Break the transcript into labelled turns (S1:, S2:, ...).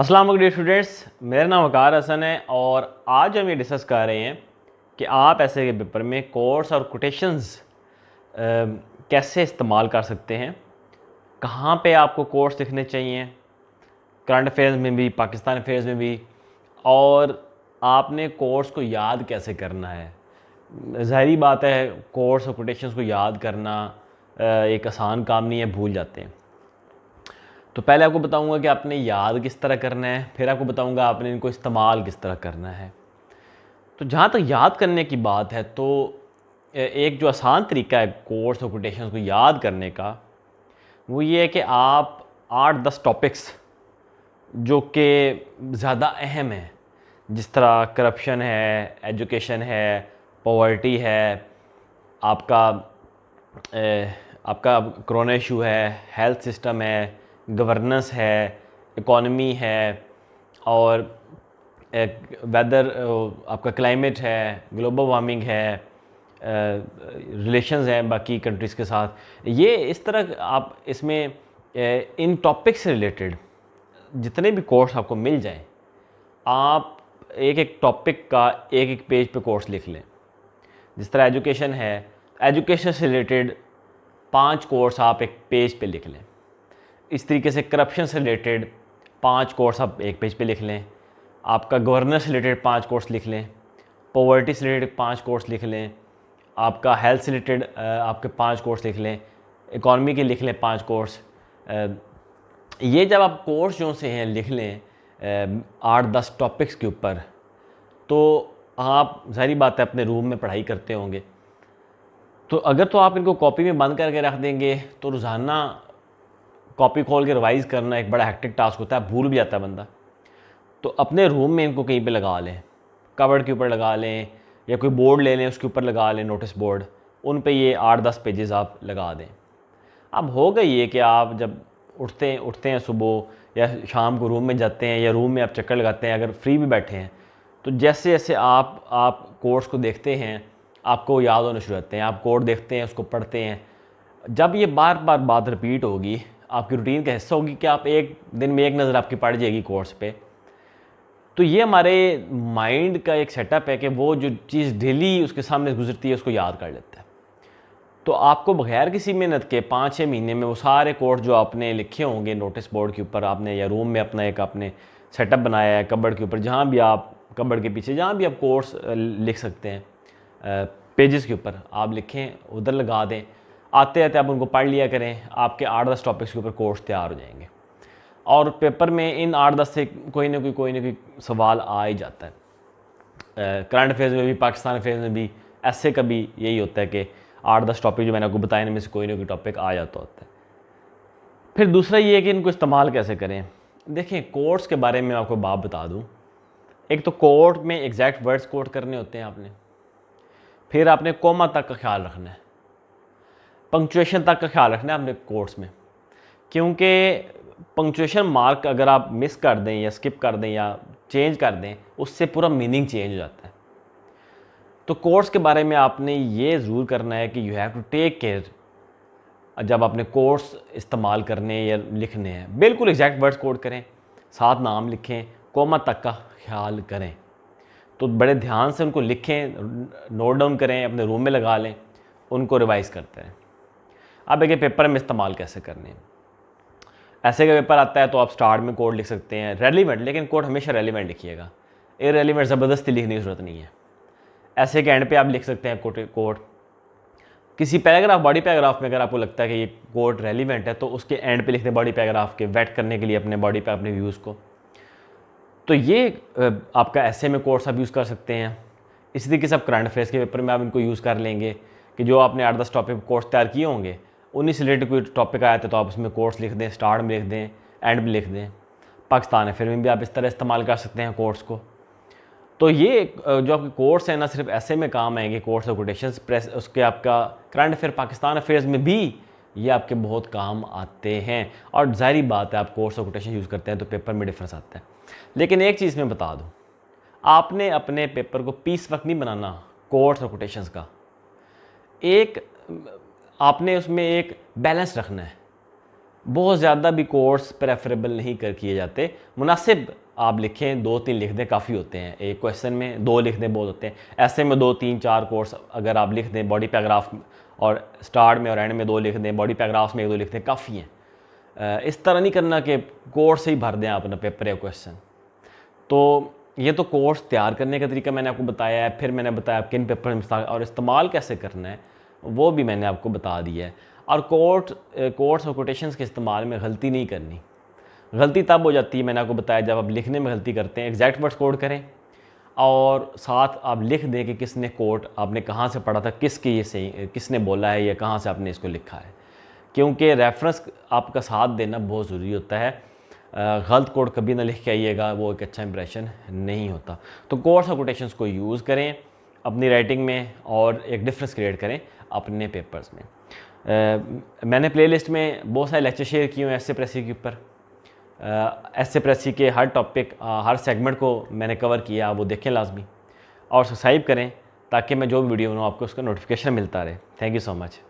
S1: अस्सलाम वालेकुम dear students, मेरा नाम वकार हसन है और आज हम ये डिस्कस कर रहे हैं कि आप ऐसे के पेपर में कोट्स और कोटेशंस कैसे इस्तेमाल कर सकते हैं। कहाँ पे आपको कोट्स लिखने चाहिए, करंट अफेयर्स में भी, पाकिस्तान अफेयर्स में भी, और आपने कोट्स को याद कैसे करना है। ज़ाहिरी बात है, कोट्स और कोटेशंस को याद करना एक आसान काम नहीं है, भूल जाते हैं। तो पहले आपको बताऊंगा कि आपने याद किस तरह करना है, फिर आपको बताऊंगा आपने इनको इस्तेमाल किस तरह करना है। तो जहाँ तक याद करने की बात है तो एक जो आसान तरीका है कोर्स और कोटेशंस को याद करने का, वो ये है कि आप 8-10 टॉपिक्स जो कि ज़्यादा अहम हैं, जिस तरह करप्शन है, एजुकेशन है, पॉवर्टी है, आपका आपका कोरोना इशू है, हेल्थ सिस्टम है, गवर्नेंस है, इकॉनमी है, और वेदर, आपका क्लाइमेट है, ग्लोबल वार्मिंग है, रिलेशंस हैं बाकी कंट्रीज़ के साथ। ये इस तरह आप इसमें इन टॉपिक से रिलेटेड जितने भी कोर्स आपको मिल जाएं, आप एक एक टॉपिक का एक एक पेज पे कोर्स लिख लें। जिस तरह एजुकेशन है, एजुकेशन से रिलेटेड 5 कोर्स आप एक पेज पे लिख लें। इस तरीके से करप्शन से रिलेटेड 5 कोर्स आप एक पेज पे लिख लें। आपका गवर्नेंस से रिलेटेड 5 कोर्स लिख लें। पॉवर्टी से रिलेटेड 5 कोर्स लिख लें। आपका हेल्थ से रिलेटेड आपके 5 कोर्स लिख लें। इकॉनमी के लिख लें 5 कोर्स। ये जब आप कोर्स जो से हैं लिख लें 8-10 टॉपिक्स के ऊपर, तो आप ज़ाहिर बात है अपने रूम में पढ़ाई करते होंगे। तो अगर तो आप इनको कॉपी में बंद करके रख देंगे तो रोज़ाना कॉपी खोल के रिवाइज़ करना एक बड़ा हेक्टिक टास्क होता है, भूल भी जाता है बंदा। तो अपने रूम में इनको कहीं पे लगा लें, कबर्ड के ऊपर लगा लें, या कोई बोर्ड ले लें उसके ऊपर लगा लें, नोटिस बोर्ड, उन पे ये 8-10 पेजेस आप लगा दें। अब हो गई ये कि आप जब उठते हैं सुबह या शाम को रूम में जाते हैं, या रूम में आप चक्कर लगाते हैं, अगर फ्री भी बैठे हैं, तो जैसे जैसे आप कोर्स को देखते हैं आपको याद होने शुरू होते हैं। आप कोड देखते हैं, उसको पढ़ते हैं, जब ये बार बार बात रिपीट होगी, आपकी रूटीन का हिस्सा होगी कि आप एक दिन में एक नज़र आपकी पड़ जाएगी कोर्स पे, तो ये हमारे माइंड का एक सेटअप है कि वो जो चीज़ डेली उसके सामने गुजरती है उसको याद कर लेता है। तो आपको बगैर किसी मेहनत के 5-6 महीने में वो सारे कोर्स जो आपने लिखे होंगे नोटिस बोर्ड के ऊपर, आपने या रूम में अपना एक आपने सेटअप बनाया है कबर्ड के ऊपर, जहाँ भी आप कबर्ड के पीछे जहाँ भी आप कोर्स लिख सकते हैं, पेजेस के ऊपर आप लिखें, उधर लगा दें। आते आते आप उनको पढ़ लिया करें, आपके 8-10 टॉपिक्स के ऊपर कोर्स तैयार हो जाएंगे। और पेपर में इन 8-10 से कोई ना कोई सवाल आ ही जाता है। करंट अफेयर्स में भी, पाकिस्तान अफेयर्स में भी ऐसे कभी यही होता है कि 8-10 टॉपिक जो मैंने आपको बताए इनमें से कोई ना कोई टॉपिक आ जाता होता है। फिर दूसरा ये है कि इनको इस्तेमाल कैसे करें। देखें, कोट्स के बारे में आपको बात बता दूँ। एक तो कोट में एग्जैक्ट वर्ड्स कोट करने होते हैं आपने, फिर आपने कोमा तक का ख्याल रखना है, पंक्चुएशन तक का ख्याल रखना है आपने कोट्स में, क्योंकि पंक्चुएशन मार्क अगर आप मिस कर दें या स्किप कर दें या चेंज कर दें, उससे पूरा मीनिंग चेंज हो जाता है। तो कोट्स के बारे में आपने ये ज़रूर करना है कि you have to take care, जब आपने कोट्स इस्तेमाल करने या लिखने हैं, बिल्कुल एग्जैक्ट वर्ड्स कोट करें, साथ नाम लिखें, कोमा तक का ख्याल करें। तो बड़े ध्यान से उनको लिखें, नोट डाउन करें, अपने रूम में लगा लें, उनको रिवाइज़ करते हैं। अब एक पेपर में इस्तेमाल कैसे करने हैं। ऐसे का पेपर आता है तो आप स्टार्ट में कोड लिख सकते हैं रेलिवेंट, लेकिन कोड हमेशा रेलिवेंट लिखिएगा, इररेलेवेंट ज़बरदस्ती लिखने की ज़रूरत नहीं है। ऐसे के एंड पे आप लिख सकते हैं कोड किसी पैराग्राफ, बॉडी पैराग्राफ में अगर आपको लगता है कि ये कोड रेलिवेंट है तो उसके एंड पे लिख दें, बॉडी पैराग्राफ के वेट करने के लिए अपने बॉडी पे अपने व्यूज़ को। तो ये आपका ऐसे में कोर्स आप यूज़ कर सकते हैं। इसी तरीके से आप करंट अफेयर्स के पेपर में आप इनको यूज़ कर लेंगे कि जो आपने 8-10 टॉपिक कोर्स तैयार किए होंगे, उन्हीं से रिलेटेड कोई टॉपिक आया था तो आप उसमें कोर्स लिख दें, स्टार्ट में लिख दें, एंड में लिख दें। पाकिस्तान अफेयर में भी आप इस तरह इस्तेमाल कर सकते हैं कोर्स को। तो ये जो आपके कोर्स हैं ना सिर्फ ऐसे में काम आएंगे, कोर्स और कोटेशंस प्रेस, उसके आपका करंट अफेयर पाकिस्तान अफेयर्स में भी ये आपके बहुत काम आते हैं। और ज़ाहिर बात है आप कोर्स और कोटेशन यूज़ करते हैं तो पेपर में डिफरेंस आता है। लेकिन एक चीज़ मैं बता दूँ, आपने अपने पेपर को पीस वर्क नहीं बनाना कोर्स और कोटेशंस का। एक आपने उसमें एक बैलेंस रखना है। बहुत ज़्यादा भी कोट्स प्रेफरेबल नहीं कर किए जाते, मुनासिब आप लिखें, 2-3 लिख दें काफ़ी होते हैं, एक क्वेश्चन में 2 लिख दें बहुत होते हैं, ऐसे में 2-3-4 कोट्स अगर आप लिख दें बॉडी पैराग्राफ और स्टार्ट में और एंड में 2 लिख दें, बॉडी पैराग्राफ में 1-2 लिख दें, काफ़ी हैं। इस तरह नहीं करना कि कोट से ही भर दें आप अपना पेपर या क्वेश्चन। तो ये तो कोर्स तैयार करने का तरीका मैंने आपको बताया है, फिर मैंने बताया किन पेपर में और इस्तेमाल कैसे करना है वो भी मैंने आपको बता दिया है। और कोट्स और कोटेशंस के इस्तेमाल में गलती नहीं करनी। गलती तब हो जाती है, मैंने आपको बताया, जब आप लिखने में गलती करते हैं। एग्जैक्ट वर्ड्स कोड करें और साथ आप लिख दें कि किसने कोट आपने कहाँ से पढ़ा था, किसके ये सही, किसने बोला है या कहाँ से आपने इसको लिखा है, क्योंकि रेफरेंस आपका साथ देना बहुत ज़रूरी होता है। गलत कोड कभी ना लिख के आइएगा, वो एक अच्छा इंप्रेशन नहीं होता। तो कोट्स और कोटेशंस को यूज़ करें अपनी राइटिंग में और एक डिफरेंस क्रिएट करें अपने पेपर्स में। मैंने प्लेलिस्ट में बहुत सारे लेक्चर शेयर किए हैं एसए प्रेसी के ऊपर। एसए प्रेसी के हर टॉपिक, हर सेगमेंट को मैंने कवर किया, वो देखें लाजमी और सब्सक्राइब करें ताकि मैं जो भी वीडियो बनाऊँ आपको उसका नोटिफिकेशन मिलता रहे। Thank you so much.